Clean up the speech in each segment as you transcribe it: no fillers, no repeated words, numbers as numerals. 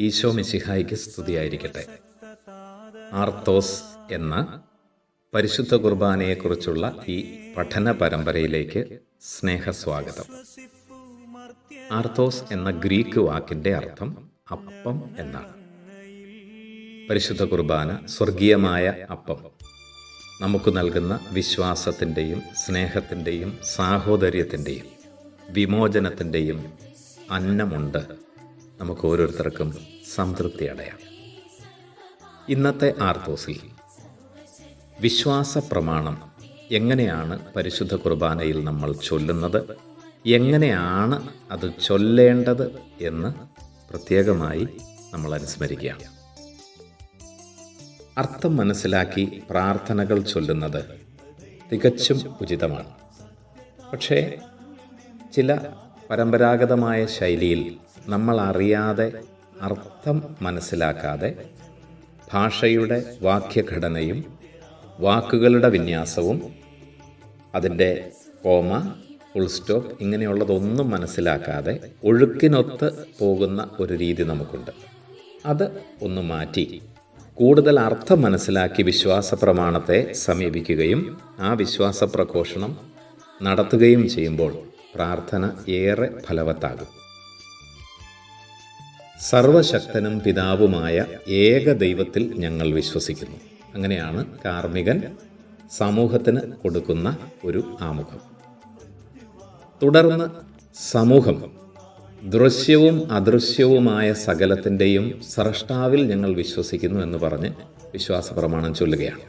ഈശോ മിശിഹായ്ക്ക് സ്തുതിയായിരിക്കട്ടെ. ആർത്തോസ് എന്ന പരിശുദ്ധ കുർബാനയെക്കുറിച്ചുള്ള ഈ പഠന പരമ്പരയിലേക്ക് സ്നേഹസ്വാഗതം. ആർത്തോസ് എന്ന ഗ്രീക്ക് വാക്കിൻ്റെ അർത്ഥം അപ്പം എന്നാണ്. പരിശുദ്ധ കുർബാന സ്വർഗീയമായ അപ്പം നമുക്ക് നൽകുന്ന വിശ്വാസത്തിൻ്റെയും സ്നേഹത്തിൻ്റെയും സാഹോദര്യത്തിൻ്റെയും വിമോചനത്തിൻ്റെയും അന്നമുണ്ട്. നമുക്ക് ഓരോരുത്തർക്കും സംതൃപ്തി അടയാം. ഇന്നത്തെ ആർത്തോസിൽ വിശ്വാസ പ്രമാണം എങ്ങനെയാണ് പരിശുദ്ധ കുർബാനയിൽ നമ്മൾ ചൊല്ലുന്നത്, എങ്ങനെയാണ് അത് ചൊല്ലേണ്ടത് എന്ന് പ്രത്യേകമായി നമ്മൾ അനുസ്മരിക്കുകയാണ്. അർത്ഥം മനസ്സിലാക്കി പ്രാർത്ഥനകൾ ചൊല്ലുന്നത് തികച്ചും ഉചിതമാണ്. പക്ഷേ ചില പരമ്പരാഗതമായ ശൈലിയിൽ നമ്മൾ അറിയാതെ അർത്ഥം മനസ്സിലാക്കാതെ ഭാഷയുടെ വാക്യഘടനയും വാക്കുകളുടെ വിന്യാസവും അതിൻ്റെ കോമ, ഫുൾ സ്റ്റോപ്പ് ഇങ്ങനെയുള്ളതൊന്നും മനസ്സിലാക്കാതെ ഒഴുക്കിനൊത്ത് പോകുന്ന ഒരു രീതി നമുക്കുണ്ട്. അത് ഒന്ന് മാറ്റി കൂടുതൽ അർത്ഥം മനസ്സിലാക്കി വിശ്വാസ പ്രമാണത്തെ സമീപിക്കുകയും ആ വിശ്വാസ പ്രഘോഷണം നടത്തുകയും ചെയ്യുമ്പോൾ പ്രാർത്ഥന ഏറെ ഫലവത്താകും. സർവശക്തനും പിതാവുമായ ഏക ദൈവത്തിൽ ഞങ്ങൾ വിശ്വസിക്കുന്നു. അങ്ങനെയാണ് കാർമ്മികൻ സമൂഹത്തിന് കൊടുക്കുന്ന ഒരു ആമുഖം. തുടർന്ന് സമൂഹം ദൃശ്യവും അദൃശ്യവുമായ സകലത്തിൻ്റെയും സ്രഷ്ടാവിൽ ഞങ്ങൾ വിശ്വസിക്കുന്നു എന്ന് പറഞ്ഞ് വിശ്വാസ പ്രമാണം ചൊല്ലുകയാണ്.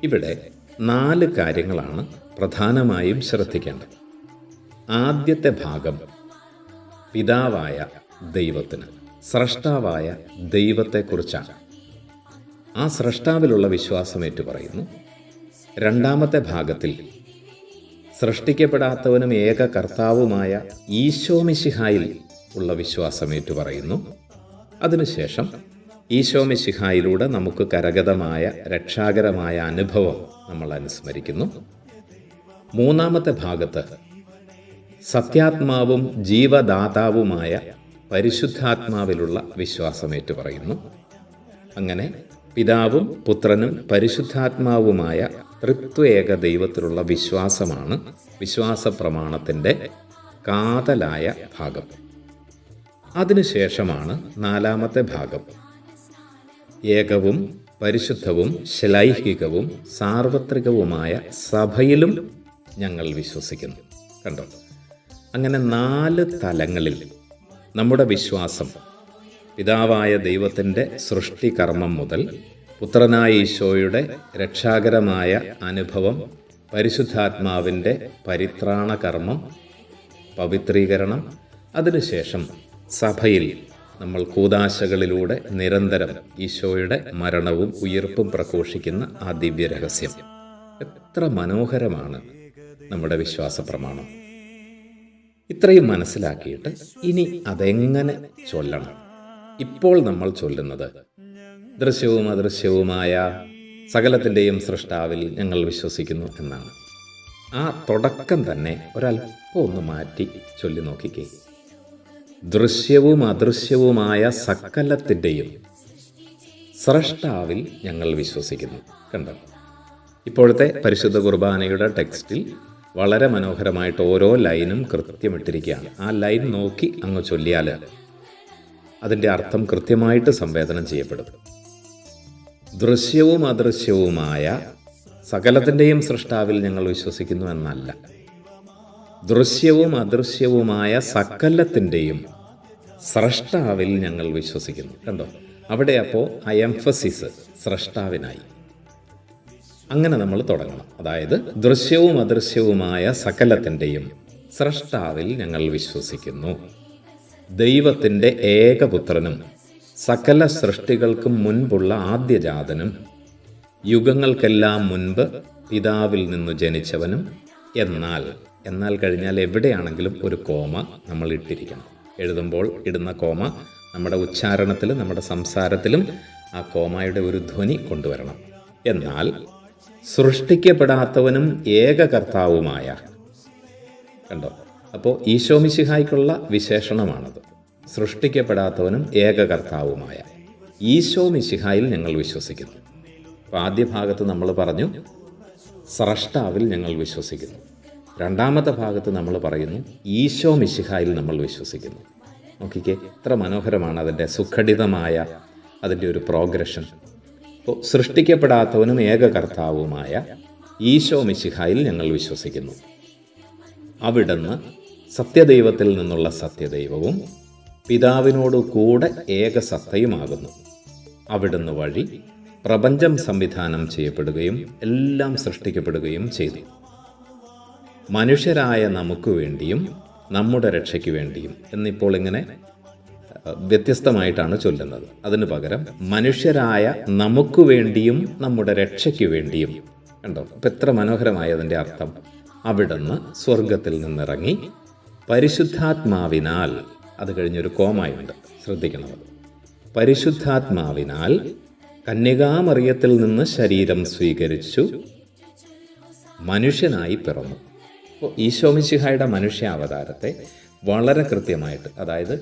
ഇവിടെ 4 കാര്യങ്ങളാണ് പ്രധാനമായും ശ്രദ്ധിക്കേണ്ടത്. ആദ്യത്തെ ഭാഗം പിതാവായ ദൈവത്തിന്, സ്രഷ്ടാവായ ദൈവത്തെക്കുറിച്ചാണ്. ആ സ്രഷ്ടാവിലുള്ള വിശ്വാസം ഏറ്റുപറയുന്നു. രണ്ടാമത്തെ ഭാഗത്തിൽ സൃഷ്ടിക്കപ്പെടാത്തവനും ഏക കർത്താവുമായ ഈശോ മിശിഹായിൽ ഉള്ള വിശ്വാസം ഏറ്റുപറയുന്നു. അതിനുശേഷം ഈശോ മിശിഹായിലൂടെ നമുക്ക് കരഗതമായ രക്ഷാകരമായ അനുഭവം നമ്മൾ അനുസ്മരിക്കുന്നു. മൂന്നാമത്തെ ഭാഗത്ത് സത്യാത്മാവും ജീവദാതാവുമായ പരിശുദ്ധാത്മാവിലുള്ള വിശ്വാസം ഏറ്റുപറയുന്നു. അങ്ങനെ പിതാവും പുത്രനും പരിശുദ്ധാത്മാവുമായ ത്രിത്വേക ദൈവത്തിലുള്ള വിശ്വാസമാണ് വിശ്വാസ പ്രമാണത്തിൻ്റെ കാതലായ ഭാഗം. അതിനുശേഷമാണ് 4ാമത്തെ ഭാഗം. ഏകവും പരിശുദ്ധവും ശ്ലൈഹികവും സാർവത്രികവുമായ സഭയിലും ഞങ്ങൾ വിശ്വസിക്കുന്നു. കണ്ടോ? അങ്ങനെ 4 തലങ്ങളിൽ നമ്മുടെ വിശ്വാസം പിതാവായ ദൈവത്തിൻ്റെ സൃഷ്ടികർമ്മം മുതൽ പുത്രനായ ഈശോയുടെ രക്ഷാകരമായ അനുഭവം, പരിശുദ്ധാത്മാവിൻ്റെ പരിത്രാണകർമ്മം, പവിത്രീകരണം, അതിനുശേഷം സഭയിൽ നമ്മൾ കൂദാശകളിലൂടെ നിരന്തരം ഈശോയുടെ മരണവും ഉയിർപ്പും പ്രഘോഷിക്കുന്ന ആ ദിവ്യരഹസ്യം. എത്ര മനോഹരമാണ് നമ്മുടെ വിശ്വാസ പ്രമാണം! ഇത്രയും മനസ്സിലാക്കിയിട്ട് ഇനി അതെങ്ങനെ ചൊല്ലണം? ഇപ്പോൾ നമ്മൾ ചൊല്ലുന്നത് ദൃശ്യവും അദൃശ്യവുമായ സകലത്തിൻ്റെയും സൃഷ്ടാവിൽ ഞങ്ങൾ വിശ്വസിക്കുന്നു എന്നാണ്. ആ തുടക്കം തന്നെ ഒരല്പം ഒന്ന് മാറ്റി ചൊല്ലി നോക്കിക്കേ. ദൃശ്യവും അദൃശ്യവുമായ സകലത്തിൻ്റെയും സൃഷ്ടാവിൽ ഞങ്ങൾ വിശ്വസിക്കുന്നു. കണ്ടോ? ഇപ്പോഴത്തെ പരിശുദ്ധ കുർബാനയുടെ ടെക്സ്റ്റിൽ വളരെ മനോഹരമായിട്ട് ഓരോ ലൈനും കൃത്യമിട്ടിരിക്കുകയാണ്. ആ ലൈൻ നോക്കി അങ്ങ് ചൊല്ലിയാൽ അതിൻ്റെ അർത്ഥം കൃത്യമായിട്ട് സംവേദനം ചെയ്യപ്പെടും. ദൃശ്യവും അദൃശ്യവുമായ സകലത്തിൻ്റെയും സൃഷ്ടാവിൽ ഞങ്ങൾ വിശ്വസിക്കുന്നു എന്നല്ല, ദൃശ്യവും അദൃശ്യവുമായ സകലത്തിൻ്റെയും സ്രഷ്ടാവിൽ ഞങ്ങൾ വിശ്വസിക്കുന്നു. കണ്ടോ? അവിടെ അപ്പോൾ ആ എംഫസിസ് സ്രഷ്ടാവിനായി. അങ്ങനെ നമ്മൾ തുടങ്ങണം. അതായത് ദൃശ്യവും അദൃശ്യവുമായ സകലത്തിൻ്റെയും സ്രഷ്ടാവിൽ ഞങ്ങൾ വിശ്വസിക്കുന്നു. ദൈവത്തിൻ്റെ ഏകപുത്രനും സകല സൃഷ്ടികൾക്കും മുൻപുള്ള ആദ്യജാതനും യുഗങ്ങൾക്കെല്ലാം മുൻപ് പിതാവിൽ നിന്നു ജനിച്ചവനും. എന്നാൽ കഴിഞ്ഞാൽ എവിടെയാണെങ്കിലും ഒരു കോമ നമ്മൾ ഇട്ടിരിക്കണം. എഴുതുമ്പോൾ ഇടുന്ന കോമ നമ്മുടെ ഉച്ചാരണത്തിലും നമ്മുടെ സംസാരത്തിലും ആ കോമയുടെ ഒരു ധ്വനി കൊണ്ടുവരണം. എന്നാൽ സൃഷ്ടിക്കപ്പെടാത്തവനും ഏക കർത്താവുമായ. കണ്ടോ? അപ്പോൾ ഈശോ മിശിഹായ്ക്കുള്ള വിശേഷണമാണത്. സൃഷ്ടിക്കപ്പെടാത്തവനും ഏകകർത്താവുമായ ഈശോ മിശിഹായിൽ ഞങ്ങൾ വിശ്വസിക്കുന്നു. അപ്പോൾ ആദ്യ ഭാഗത്ത് നമ്മൾ പറഞ്ഞു സ്രഷ്ടാവിൽ ഞങ്ങൾ വിശ്വസിക്കുന്നു. രണ്ടാമത്തെ ഭാഗത്ത് നമ്മൾ പറയുന്നു ഈശോ മിശിഹായിൽ നമ്മൾ വിശ്വസിക്കുന്നു. നോക്കിക്കേ, എത്ര മനോഹരമാണ് അതിൻ്റെ സുഘടിതമായ അതിൻ്റെ ഒരു പ്രോഗ്രഷൻ. അപ്പോൾ സൃഷ്ടിക്കപ്പെടാത്തവനും ഏകകർത്താവുമായ ഈശോ മിശിഹായിൽ ഞങ്ങൾ വിശ്വസിക്കുന്നു. അവിടുന്ന് സത്യദൈവത്തിൽ നിന്നുള്ള സത്യദൈവവും പിതാവിനോട് കൂടെ ഏകസത്തയുമാകുന്നു. അവിടുന്ന് വഴി പ്രപഞ്ചം സംവിധാനം ചെയ്യപ്പെടുകയും എല്ലാം സൃഷ്ടിക്കപ്പെടുകയും ചെയ്തു. മനുഷ്യരായ നമുക്ക് വേണ്ടിയും നമ്മുടെ രക്ഷയ്ക്ക് വേണ്ടിയും എന്നിപ്പോൾ ഇങ്ങനെ വ്യത്യസ്തമായിട്ടാണ് ചൊല്ലുന്നത്. അതിനു പകരം മനുഷ്യരായ നമുക്ക് വേണ്ടിയും നമ്മുടെ രക്ഷയ്ക്ക് വേണ്ടിയും. കണ്ടോ? അപ്പം എത്ര മനോഹരമായ അതിൻ്റെ അർത്ഥം. അവിടുന്ന് സ്വർഗത്തിൽ നിന്നിറങ്ങി പരിശുദ്ധാത്മാവിനാൽ, അത് കഴിഞ്ഞൊരു കോമായുണ്ട്, ശ്രദ്ധിക്കണത്, പരിശുദ്ധാത്മാവിനാൽ കന്യകാമറിയത്തിൽ നിന്ന് ശരീരം സ്വീകരിച്ചു മനുഷ്യനായി പിറന്നു. അപ്പോൾ ഈശോ മിശിഹായുടെ മനുഷ്യാവതാരത്തെ വളരെ കൃത്യമായിട്ട്, അതായത്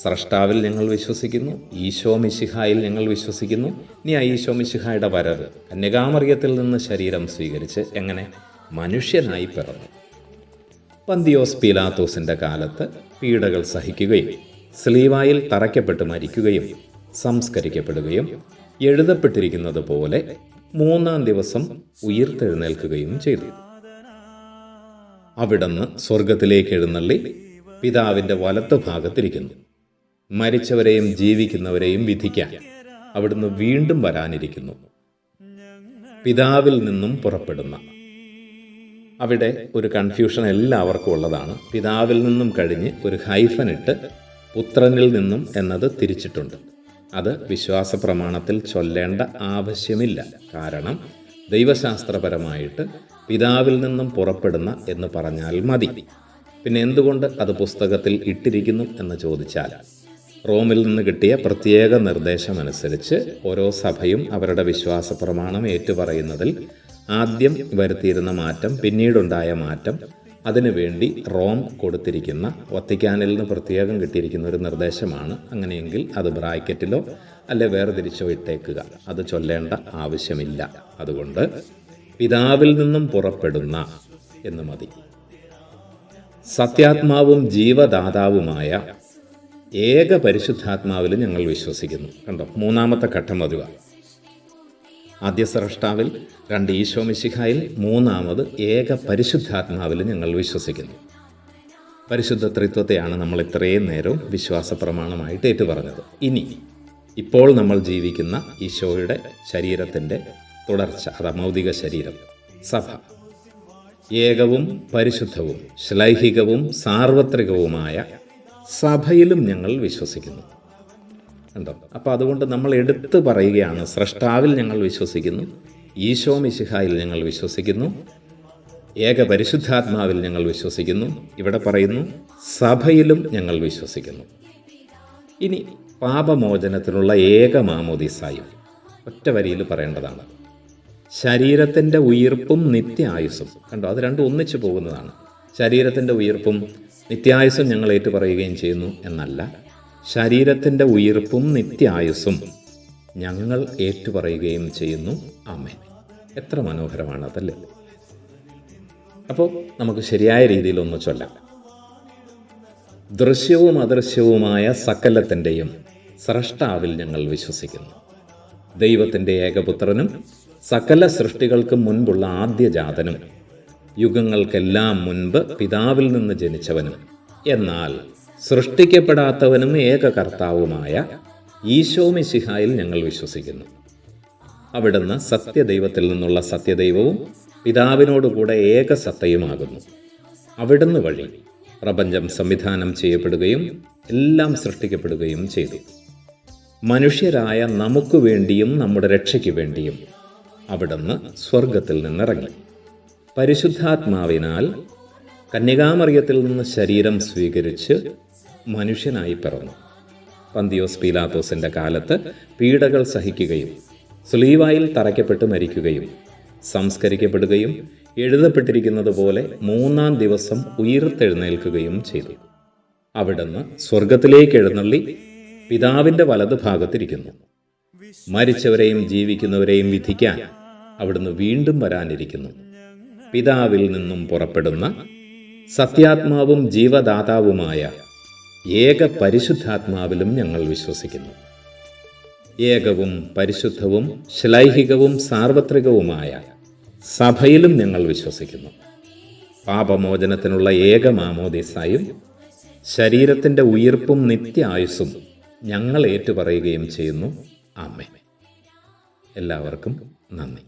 സ്രഷ്ടാവിൽ ഞങ്ങൾ വിശ്വസിക്കുന്നു, ഈശോ മിശിഹായിൽ ഞങ്ങൾ വിശ്വസിക്കുന്നു. ഇനി ആ ഈശോ മിശിഹായുടെ വരവ് കന്യകാമറിയത്തിൽ നിന്ന് ശരീരം സ്വീകരിച്ച് എങ്ങനെ മനുഷ്യനായി പിറന്നു. പന്തിയോസ് പീലാത്തോസിൻ്റെ കാലത്ത് പീഡകൾ സഹിക്കുകയും സ്ലീവായിൽ തറയ്ക്കപ്പെട്ട് മരിക്കുകയും സംസ്കരിക്കപ്പെടുകയും എഴുതപ്പെട്ടിരിക്കുന്നത് പോലെ മൂന്നാം ദിവസം ഉയിർത്തെഴുന്നേൽക്കുകയും ചെയ്തു. അവിടുന്ന് സ്വർഗത്തിലേക്ക് എഴുന്നള്ളി പിതാവിൻ്റെ വലത്ത് ഭാഗത്തിരിക്കുന്നു. മരിച്ചവരെയും ജീവിക്കുന്നവരെയും വിധിക്കാൻ അവിടുന്ന് വീണ്ടും വരാനിരിക്കുന്നു. പിതാവിൽ നിന്നും പുറപ്പെടുന്ന, അവിടെ ഒരു കൺഫ്യൂഷൻ എല്ലാവർക്കും ഉള്ളതാണ്. പിതാവിൽ നിന്നും കഴിഞ്ഞ് ഒരു ഹൈഫൻ ഇട്ട് പുത്രനിൽ നിന്നും എന്നത് തിരിച്ചിട്ടുണ്ട്. അത് വിശ്വാസ പ്രമാണത്തിൽ ചൊല്ലേണ്ട ആവശ്യമില്ല. കാരണം ദൈവശാസ്ത്രപരമായിട്ട് പിതാവിൽ നിന്നും പുറപ്പെടുന്ന എന്ന് പറഞ്ഞാൽ മതി. പിന്നെ എന്തുകൊണ്ട് അത് പുസ്തകത്തിൽ ഇട്ടിരിക്കുന്നു എന്ന് ചോദിച്ചാൽ, റോമിൽ നിന്ന് കിട്ടിയ പ്രത്യേക നിർദ്ദേശമനുസരിച്ച് ഓരോ സഭയും അവരുടെ വിശ്വാസ പ്രമാണം ഏറ്റുപറയുന്നതിൽ ആദ്യം വരുത്തിയിരുന്ന മാറ്റം, പിന്നീടുണ്ടായ മാറ്റം, അതിനുവേണ്ടി റോം കൊടുത്തിരിക്കുന്ന വത്തിക്കാനിൽ നിന്ന് പ്രത്യേകം കിട്ടിയിരിക്കുന്ന ഒരു നിർദ്ദേശമാണ്. അങ്ങനെയെങ്കിൽ അത് ബ്രാക്കറ്റിലോ അല്ലെ വേർതിരിച്ചോ ഇട്ടേക്കുക. അത് ചൊല്ലേണ്ട ആവശ്യമില്ല. അതുകൊണ്ട് പിതാവിൽ നിന്നും പുറപ്പെടുന്ന എന്ന് മതി. സത്യാത്മാവും ജീവദാതാവുമായ ഏക പരിശുദ്ധാത്മാവിൽ ഞങ്ങൾ വിശ്വസിക്കുന്നു. കണ്ടോ? മൂന്നാമത്തെ ഘട്ടം വരിക. ആദ്യ സ്രഷ്ടാവിൽ, രണ്ട് ഈശോ മിശിഹായിൽ, മൂന്നാമത് ഏക പരിശുദ്ധാത്മാവിൽ ഞങ്ങൾ വിശ്വസിക്കുന്നു. പരിശുദ്ധ ത്രിത്വത്തെയാണ് നമ്മൾ ഇത്രയും നേരം വിശ്വാസ പ്രമാണമായിട്ട് ഏറ്റുപറഞ്ഞത്. ഇപ്പോൾ നമ്മൾ ജീവിക്കുന്ന ഈശോയുടെ ശരീരത്തിൻ്റെ തുടർച്ച, അത് അമൗദിക ശരീരം, സഭ, ഏകവും പരിശുദ്ധവും ശ്ലൈഹികവും സാർവത്രികവുമായ സഭയിലും ഞങ്ങൾ വിശ്വസിക്കുന്നു. കണ്ടോ? അപ്പോൾ അതുകൊണ്ട് നമ്മൾ എടുത്തു പറയുകയാണ്, സ്രഷ്ടാവിൽ ഞങ്ങൾ വിശ്വസിക്കുന്നു, ഈശോ മിശിഹായിൽ ഞങ്ങൾ വിശ്വസിക്കുന്നു, ഏക പരിശുദ്ധാത്മാവിൽ ഞങ്ങൾ വിശ്വസിക്കുന്നു. ഇവിടെ പറയുന്നു സഭയിലും ഞങ്ങൾ വിശ്വസിക്കുന്നു. ഇനി പാപമോചനത്തിനുള്ള ഏക മാമോദീസായും ഒറ്റ വരിയിൽ പറയേണ്ടതാണ്. ശരീരത്തിൻ്റെ ഉയിർപ്പും നിത്യായുസ്സും. കണ്ടോ? അത് രണ്ടും ഒന്നിച്ചു പോകുന്നതാണ്. ശരീരത്തിൻ്റെ ഉയിർപ്പും നിത്യായുസ്സും ഞങ്ങൾ ഏറ്റുപറയുകയും ചെയ്യുന്നു എന്നല്ല, ശരീരത്തിൻ്റെ ഉയിർപ്പും നിത്യായുസ്സും ഞങ്ങൾ ഏറ്റുപറയുകയും ചെയ്യുന്നു. ആമേൻ. എത്ര മനോഹരമാണതല്ലേ? അപ്പോൾ നമുക്ക് ശരിയായ രീതിയിൽ ഒന്ന് ചൊല്ലാം. ദൃശ്യവും അദൃശ്യവുമായ സകലത്തിൻ്റെയും സ്രഷ്ടാവിൽ ഞങ്ങൾ വിശ്വസിക്കുന്നു. ദൈവത്തിൻ്റെ ഏകപുത്രനും സകല സൃഷ്ടികൾക്കും മുൻപുള്ള ആദ്യജാതനും യുഗങ്ങൾക്കെല്ലാം മുൻപ് പിതാവിൽ നിന്ന് ജനിച്ചവനും എന്നാൽ സൃഷ്ടിക്കപ്പെടാത്തവനും ഏകകർത്താവുമായ ഈശോ മിശിഹായിൽ ഞങ്ങൾ വിശ്വസിക്കുന്നു. അവിടുന്ന് സത്യദൈവത്തിൽ നിന്നുള്ള സത്യദൈവവും പിതാവിനോടുകൂടെ ഏകസത്തയുമാകുന്നു. അവിടുന്ന് വഴി പ്രപഞ്ചം സംവിധാനം ചെയ്യപ്പെടുകയും എല്ലാം സൃഷ്ടിക്കപ്പെടുകയും ചെയ്തു. മനുഷ്യരായ നമുക്ക് വേണ്ടിയും നമ്മുടെ രക്ഷയ്ക്ക് വേണ്ടിയും അവിടുന്ന് സ്വർഗത്തിൽ നിന്നിറങ്ങി പരിശുദ്ധാത്മാവിനാൽ കന്യകാമറിയത്തിൽ നിന്ന് ശരീരം സ്വീകരിച്ച് മനുഷ്യനായി പിറന്നു. പന്തിയോസ് പീലാത്തോസിൻ്റെ കാലത്ത് പീഡകൾ സഹിക്കുകയും സ്ലീവായിൽ തറയ്ക്കപ്പെട്ട് മരിക്കുകയും സംസ്കരിക്കപ്പെടുകയും എഴുതപ്പെട്ടിരിക്കുന്നത് പോലെ മൂന്നാം ദിവസം ഉയിർത്തെഴുന്നേൽക്കുകയും ചെയ്തു. അവിടുന്ന് സ്വർഗത്തിലേക്ക് എഴുന്നള്ളി പിതാവിൻ്റെ വലതുഭാഗത്തിരിക്കുന്നു. മരിച്ചവരെയും ജീവിക്കുന്നവരെയും വിധിക്കാൻ അവിടുന്ന് വീണ്ടും വരാനിരിക്കുന്നു. പിതാവിൽ നിന്നും പുറപ്പെടുന്ന സത്യാത്മാവും ജീവദാതാവുമായ ഏക പരിശുദ്ധാത്മാവിലും ഞങ്ങൾ വിശ്വസിക്കുന്നു. ഏകവും പരിശുദ്ധവും ശ്ലൈഹികവും സാർവത്രികവുമായ സഭയിലും ഞങ്ങൾ വിശ്വസിക്കുന്നു. പാപമോചനത്തിനുള്ള ഏക മാമോദീസായും ശരീരത്തിൻ്റെ ഉയിർപ്പും നിത്യായുസ്സും ഞങ്ങൾ ഏറ്റുപറയുകയും ചെയ്യുന്നു. ആമേൻ. എല്ലാവർക്കും നന്ദി.